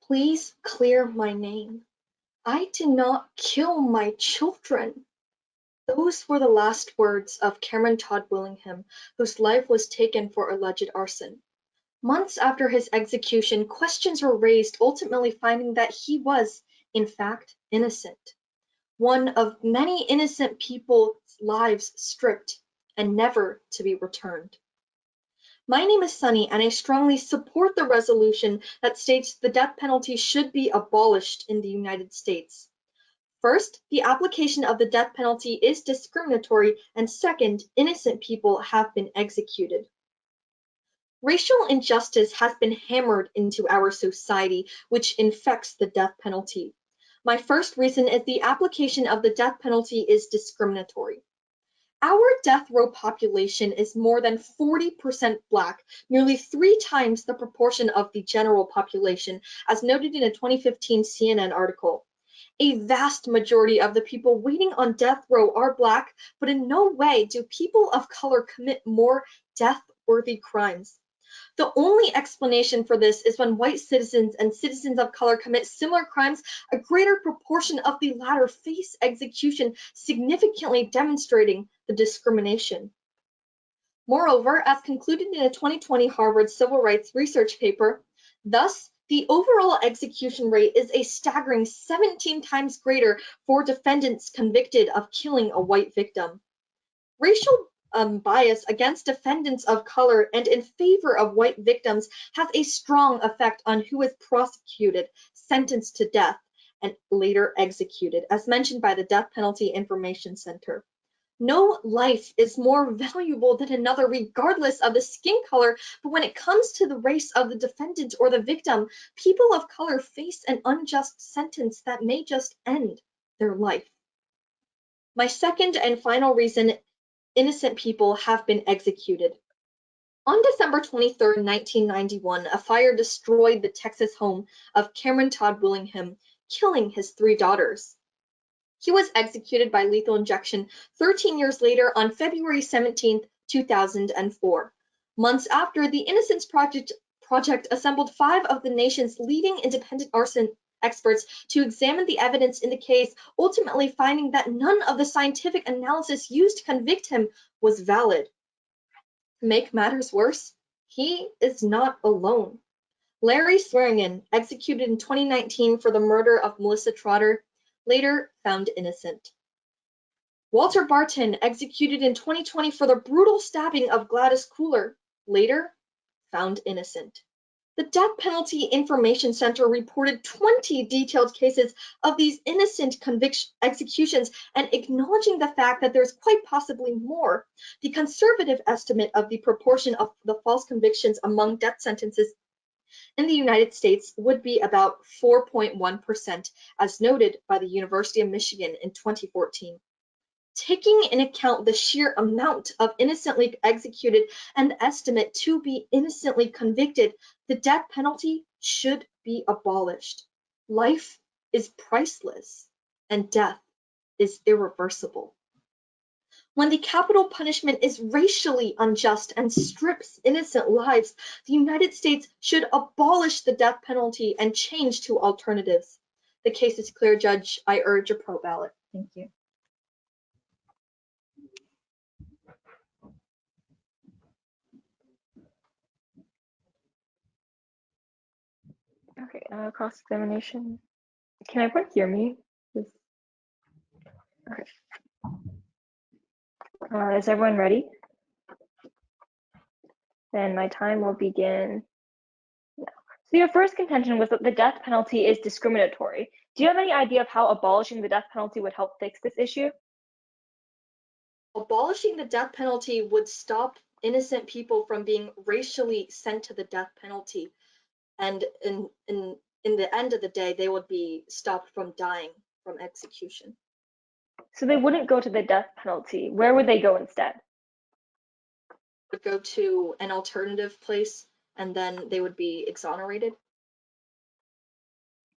Please clear my name. I did not kill my children. Those were the last words of Cameron Todd Willingham, whose life was taken for alleged arson. Months after his execution, questions were raised, ultimately finding that he was, in fact, innocent. One of many innocent people's lives stripped and never to be returned. My name is Sunny, and I strongly support the resolution that states the death penalty should be abolished in the United States. First, the application of the death penalty is discriminatory, and second, innocent people have been executed. Racial injustice has been hammered into our society, which infects the death penalty. My first reason is the application of the death penalty is discriminatory. Our death row population is more than 40% Black, nearly 3 times the proportion of the general population, as noted in a 2015 CNN article. A vast majority of the people waiting on death row are Black, but in no way do people of color commit more death-worthy crimes. The only explanation for this is when white citizens and citizens of color commit similar crimes, a greater proportion of the latter face execution, significantly demonstrating the discrimination. Moreover, as concluded in a 2020 Harvard Civil Rights Research paper, thus, the overall execution rate is a staggering 17 times greater for defendants convicted of killing a white victim. Racial bias against defendants of color and in favor of white victims has a strong effect on who is prosecuted, sentenced to death, and later executed, as mentioned by the Death Penalty Information Center. No life is more valuable than another, regardless of the skin color, but when it comes to the race of the defendant or the victim, people of color face an unjust sentence that may just end their life. My second and final reason: innocent people have been executed. On December 23, 1991, a fire destroyed the Texas home of Cameron Todd Willingham, killing his 3 daughters. He was executed by lethal injection 13 years later on February 17, 2004. Months after, the Innocence Project assembled 5 of the nation's leading independent arson experts to examine the evidence in the case, ultimately finding that none of the scientific analysis used to convict him was valid. To make matters worse, he is not alone. Larry Swearingen, executed in 2019 for the murder of Melissa Trotter, later found innocent. Walter Barton, executed in 2020 for the brutal stabbing of Gladys Cooler, later found innocent. The Death Penalty Information Center reported 20 detailed cases of these innocent executions, and acknowledging the fact that there's quite possibly more, the conservative estimate of the proportion of the false convictions among death sentences in the United States would be about 4.1%, as noted by the University of Michigan in 2014. Taking in account the sheer amount of innocently executed and the estimate to be innocently convicted, the death penalty should be abolished. Life is priceless, and death is irreversible. When the capital punishment is racially unjust and strips innocent lives, the United States should abolish the death penalty and change to alternatives. The case is clear, Judge. I urge a pro ballot. Thank you. Okay, cross-examination. Can everyone hear me? Okay. Is everyone ready? Then my time will begin now. So your first contention was that the death penalty is discriminatory. Do you have any idea of how abolishing the death penalty would help fix this issue? Abolishing the death penalty would stop innocent people from being racially sent to the death penalty, and in the end of the day, they would be stopped from dying from execution. So they wouldn't go to the death penalty. Where would they go instead? Would go to an alternative place, and then they would be exonerated.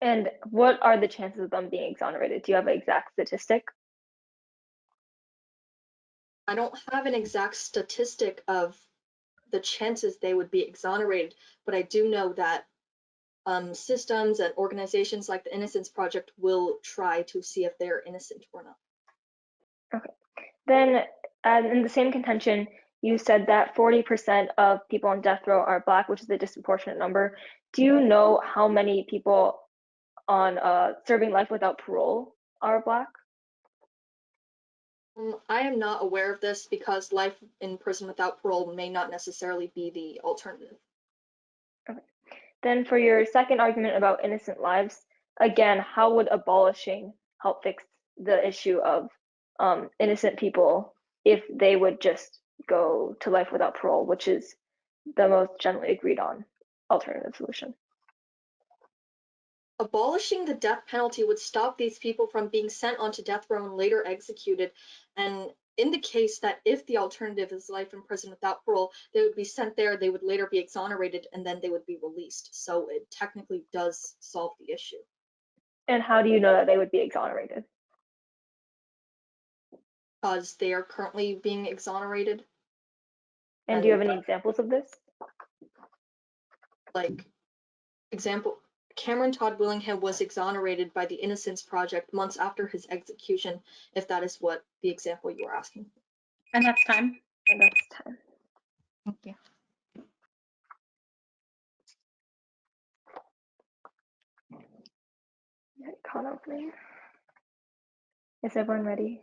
And what are the chances of them being exonerated? Do you have an exact statistic? I don't have an exact statistic of the chances they would be exonerated, but I do know that systems and organizations like the Innocence Project will try to see if they're innocent or not. Okay. Then, in the same contention, you said that 40% of people on death row are Black, which is a disproportionate number. Do you know how many people on serving life without parole are Black? I am not aware of this because life in prison without parole may not necessarily be the alternative. Okay. Then for your second argument about innocent lives, again, how would abolishing help fix the issue of innocent people if they would just go to life without parole, which is the most generally agreed on alternative solution? Abolishing the death penalty would stop these people from being sent onto death row and later executed. And in the case that if the alternative is life in prison without parole, they would be sent there, they would later be exonerated, and then they would be released. So it technically does solve the issue. And how do you know that they would be exonerated? Because they are currently being exonerated. And do you have any examples of this? Like, example, Cameron Todd Willingham was exonerated by the Innocence Project months after his execution, if that is what the example you were asking. And that's time. And that's time. Thank you. Get caught opening. Is everyone ready?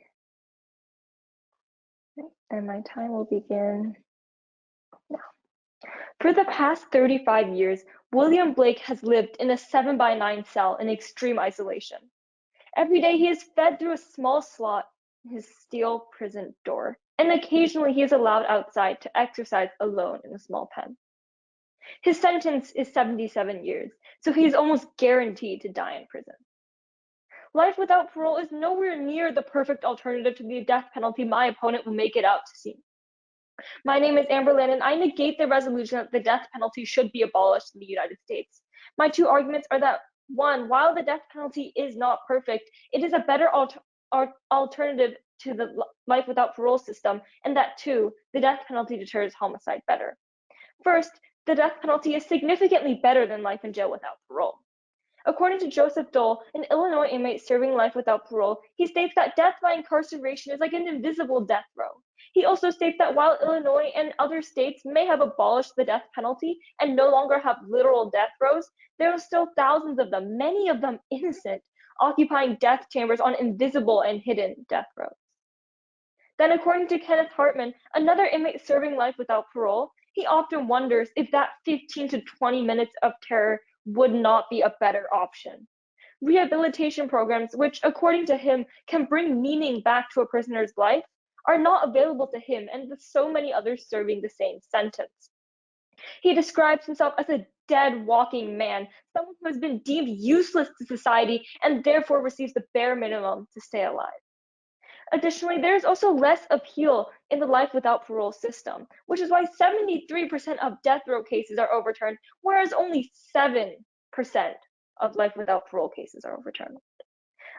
Okay. And my time will begin now. For the past 35 years, William Blake has lived in a 7x9 cell in extreme isolation. Every day he is fed through a small slot in his steel prison door, and occasionally he is allowed outside to exercise alone in a small pen. His sentence is 77 years, so he is almost guaranteed to die in prison. Life without parole is nowhere near the perfect alternative to the death penalty my opponent will make it out to seem. My name is Amber Lynn, and I negate the resolution that the death penalty should be abolished in the United States. My two arguments are that, one, while the death penalty is not perfect, it is a better alternative to the life without parole system, and that, two, the death penalty deters homicide better. First, the death penalty is significantly better than life in jail without parole. According to Joseph Dole, an Illinois inmate serving life without parole, he states that death by incarceration is like an invisible death row. He also states that while Illinois and other states may have abolished the death penalty and no longer have literal death rows, there are still thousands of them, many of them innocent, occupying death chambers on invisible and hidden death rows. Then, according to Kenneth Hartman, another inmate serving life without parole, he often wonders if that 15 to 20 minutes of terror would not be a better option. Rehabilitation programs, which, according to him, can bring meaning back to a prisoner's life, are not available to him and to so many others serving the same sentence. He describes himself as a dead walking man, someone who has been deemed useless to society and therefore receives the bare minimum to stay alive. Additionally, there is also less appeal in the life without parole system, which is why 73% of death row cases are overturned, whereas only 7% of life without parole cases are overturned.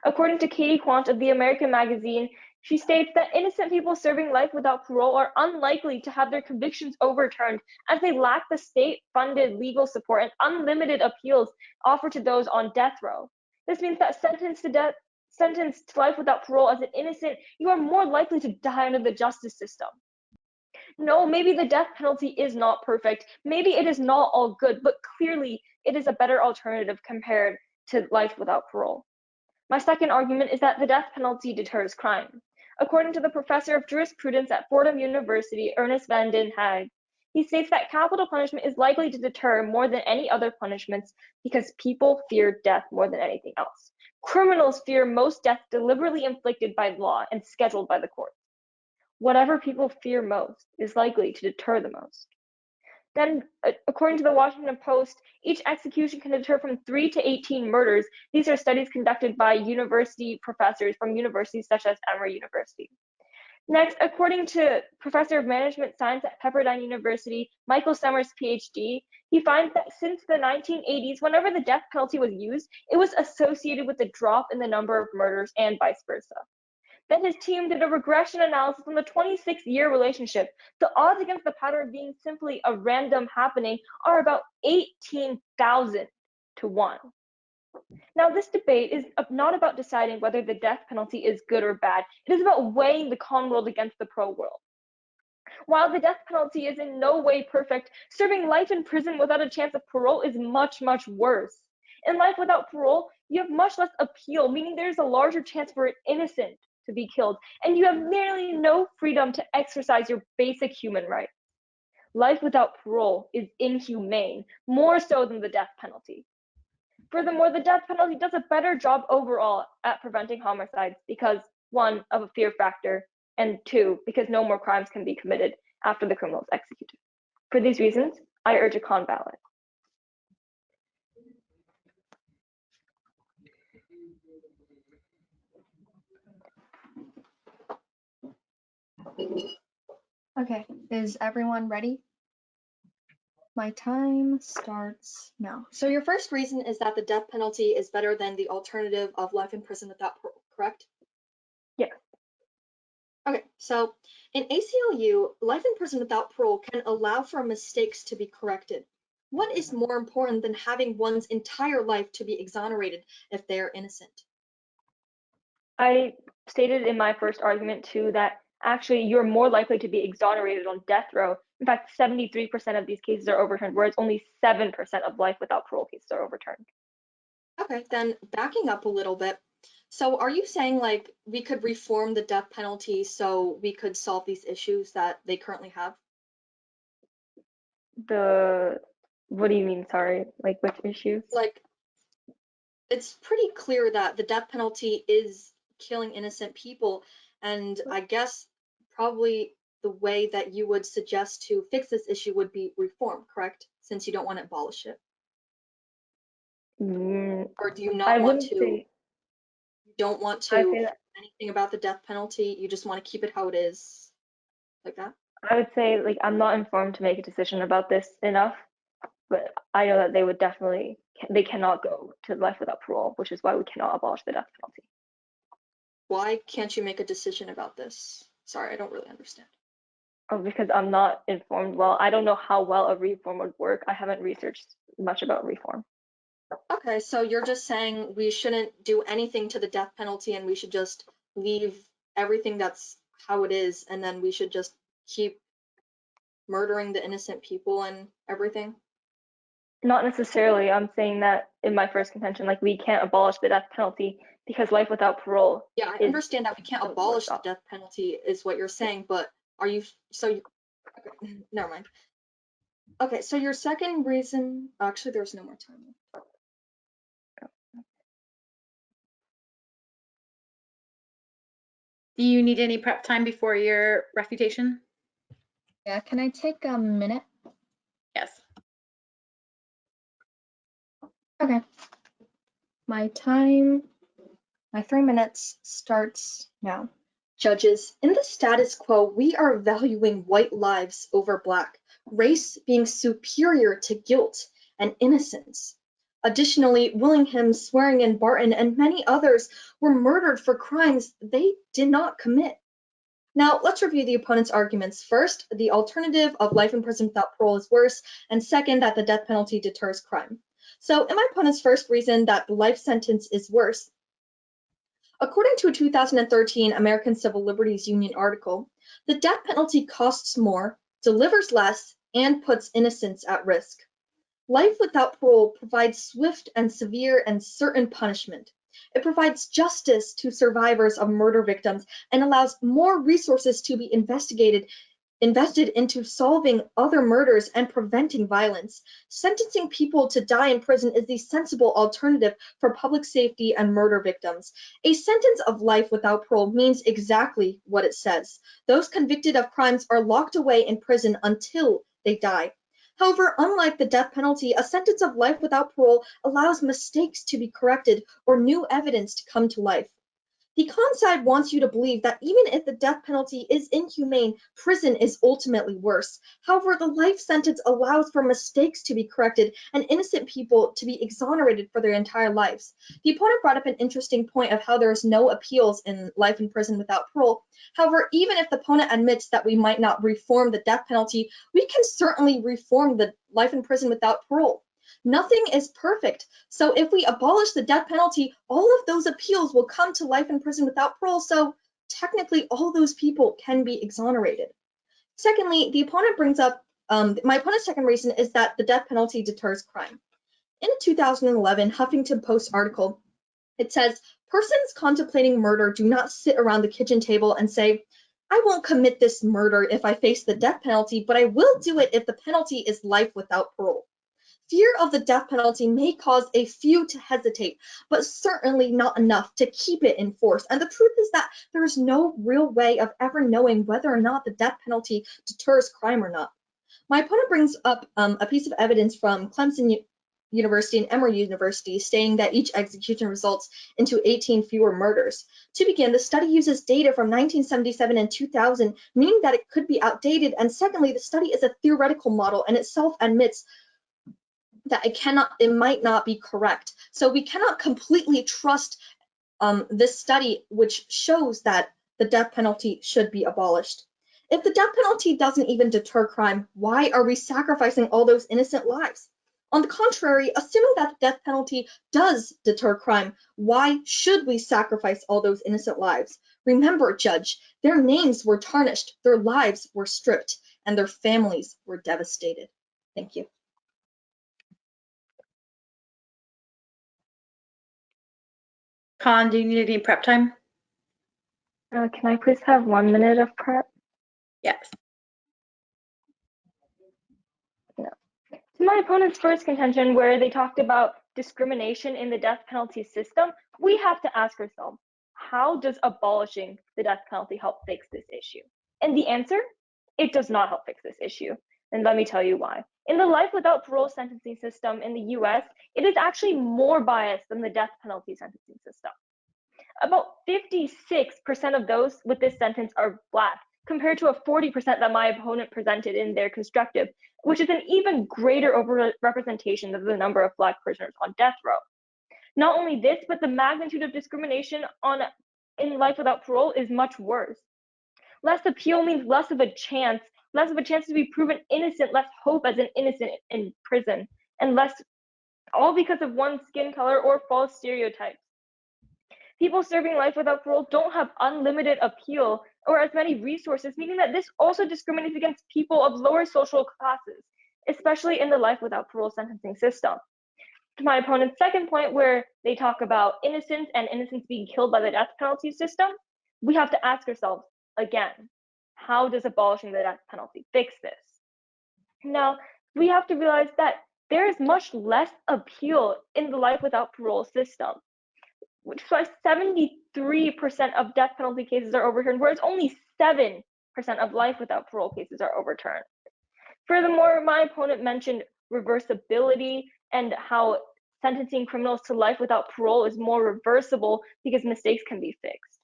According to Katie Quant of the American Magazine, she states that innocent people serving life without parole are unlikely to have their convictions overturned as they lack the state-funded legal support and unlimited appeals offered to those on death row. This means that sentenced to life without parole as an innocent, you are more likely to die under the justice system. No, maybe the death penalty is not perfect. Maybe it is not all good, but clearly it is a better alternative compared to life without parole. My second argument is that the death penalty deters crime. According to the professor of jurisprudence at Fordham University, Ernest van den Haag, he states that capital punishment is likely to deter more than any other punishments because people fear death more than anything else. Criminals fear most deaths deliberately inflicted by law and scheduled by the courts. Whatever people fear most is likely to deter the most. Then, according to the Washington Post, each execution can deter from 3 to 18 murders. These are studies conducted by university professors from universities such as Emory University. Next, according to Professor of Management Science at Pepperdine University, Michael Summers, PhD, he finds that since the 1980s, whenever the death penalty was used, it was associated with a drop in the number of murders and vice versa. Then his team did a regression analysis on the 26-year relationship. The odds against the pattern being simply a random happening are about 18,000. to 1. Now, this debate is not about deciding whether the death penalty is good or bad. It is about weighing the con world against the pro world. While the death penalty is in no way perfect, serving life in prison without a chance of parole is much, much worse. In life without parole, you have much less appeal, meaning there's a larger chance for an innocent to be killed, and you have nearly no freedom to exercise your basic human rights. Life without parole is inhumane, more so than the death penalty. Furthermore, the death penalty does a better job overall at preventing homicides because, 1, of a fear factor, and 2, because no more crimes can be committed after the criminal is executed. For these reasons, I urge a con ballot. Okay, is everyone ready? My time starts now. So your first reason is that the death penalty is better than the alternative of life in prison without parole, correct? Yes. Okay, so in ACLU, life in prison without parole can allow for mistakes to be corrected. What is more important than having one's entire life to be exonerated if they are innocent? I stated in my first argument too that actually you're more likely to be exonerated on death row. In fact, 73% of these cases are overturned, whereas only 7% of life without parole cases are overturned. Okay, then backing up a little bit. So are you saying like we could reform the death penalty so we could solve these issues that they currently have? What do you mean, sorry? Like which issues? Like, it's pretty clear that the death penalty is killing innocent people, and I guess probably the way that you would suggest to fix this issue would be reform, correct? Since you don't want to abolish it. Mm, Or do you I not want wouldn't to, say, you don't want I to say that, anything about the death penalty, you just want to keep it how it is, like that? I would say like I'm not informed to make a decision about this enough, but I know that they would definitely, they cannot go to life without parole, which is why we cannot abolish the death penalty. Why can't you make a decision about this? Sorry, I don't really understand. Oh, because I'm not informed well. I don't know how well a reform would work. I haven't researched much about reform. Okay, so you're just saying we shouldn't do anything to the death penalty and we should just leave everything that's how it is, and then we should just keep murdering the innocent people and everything? Not necessarily. I'm saying that in my first contention, like we can't abolish the death penalty because life without parole Yeah, I is understand that we can't the worst abolish the option. death penalty, is what you're saying, but are you, so you, okay, never mind. Okay, so your second reason, actually, there's no more time. Do you need any prep time before your refutation? Yeah, can I take a minute? Yes. Okay. My 3 minutes starts now. Judges, in the status quo, we are valuing white lives over black, race being superior to guilt and innocence. Additionally, Willingham, Swearingen, Barton, and many others were murdered for crimes they did not commit. Now, let's review the opponent's arguments. First, the alternative of life in prison without parole is worse, and second, that the death penalty deters crime. So, in my opponent's first reason that the life sentence is worse, according to a 2013 American Civil Liberties Union article, the death penalty costs more, delivers less, and puts innocents at risk. Life without parole provides swift and severe and certain punishment. It provides justice to survivors of murder victims and allows more resources to be invested into solving other murders and preventing violence. Sentencing people to die in prison is the sensible alternative for public safety and murder victims. A sentence of life without parole means exactly what it says. Those convicted of crimes are locked away in prison until they die. However, unlike the death penalty, a sentence of life without parole allows mistakes to be corrected or new evidence to come to life. The con side wants you to believe that even if the death penalty is inhumane, prison is ultimately worse. However, the life sentence allows for mistakes to be corrected and innocent people to be exonerated for their entire lives. The opponent brought up an interesting point of how there is no appeals in life in prison without parole. However, even if the opponent admits that we might not reform the death penalty, we can certainly reform the life in prison without parole. Nothing is perfect, so if we abolish the death penalty, all of those appeals will come to life in prison without parole, so technically all those people can be exonerated. Secondly, the opponent brings up, my opponent's second reason is that the death penalty deters crime. In a 2011 Huffington Post article, it says, persons contemplating murder do not sit around the kitchen table and say, I won't commit this murder if I face the death penalty, but I will do it if the penalty is life without parole. Fear of the death penalty may cause a few to hesitate, but certainly not enough to keep it in force. And the truth is that there is no real way of ever knowing whether or not the death penalty deters crime or not. My opponent brings up a piece of evidence from Clemson University and Emory University stating that each execution results into 18 fewer murders. To begin, the study uses data from 1977 and 2000, meaning that it could be outdated. And secondly, the study is a theoretical model and itself admits that it might not be correct. So we cannot completely trust this study, which shows that the death penalty should be abolished. If the death penalty doesn't even deter crime, why are we sacrificing all those innocent lives? On the contrary, assuming that the death penalty does deter crime, why should we sacrifice all those innocent lives? Remember, Judge, their names were tarnished, their lives were stripped, and their families were devastated. Thank you. Con, do you need any prep time? Can I please have 1 minute of prep? Yes. No. To my opponent's first contention, where they talked about discrimination in the death penalty system, we have to ask ourselves, how does abolishing the death penalty help fix this issue? And the answer, it does not help fix this issue. And let me tell you why. In the life without parole sentencing system in the US, it is actually more biased than the death penalty sentencing system. About 56% of those with this sentence are Black, compared to a 40% that my opponent presented in their constructive, which is an even greater overrepresentation of the number of Black prisoners on death row. Not only this, but the magnitude of discrimination in life without parole is much worse. Less appeal means less of a chance to be proven innocent, less hope as an innocent in prison, and less, all because of one's skin color or false stereotypes. People serving life without parole don't have unlimited appeal or as many resources, meaning that this also discriminates against people of lower social classes, especially in the life without parole sentencing system. To my opponent's second point, where they talk about innocence and innocence being killed by the death penalty system, we have to ask ourselves again, how does abolishing the death penalty fix this? Now, we have to realize that there is much less appeal in the life without parole system, which is why 73% of death penalty cases are overturned, whereas only 7% of life without parole cases are overturned. Furthermore, my opponent mentioned reversibility and how sentencing criminals to life without parole is more reversible because mistakes can be fixed.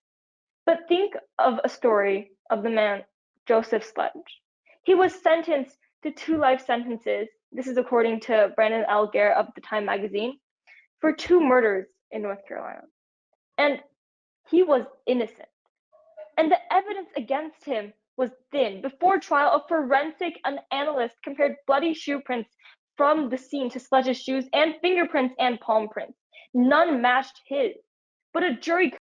But think of a story of the man, Joseph Sledge. He was sentenced to 2 life sentences, this is according to Brandon L. Garrett of the Time magazine, for 2 murders in North Carolina. And he was innocent. And the evidence against him was thin. Before trial, a forensic analyst compared bloody shoe prints from the scene to Sledge's shoes and fingerprints and palm prints. None matched his. But a jury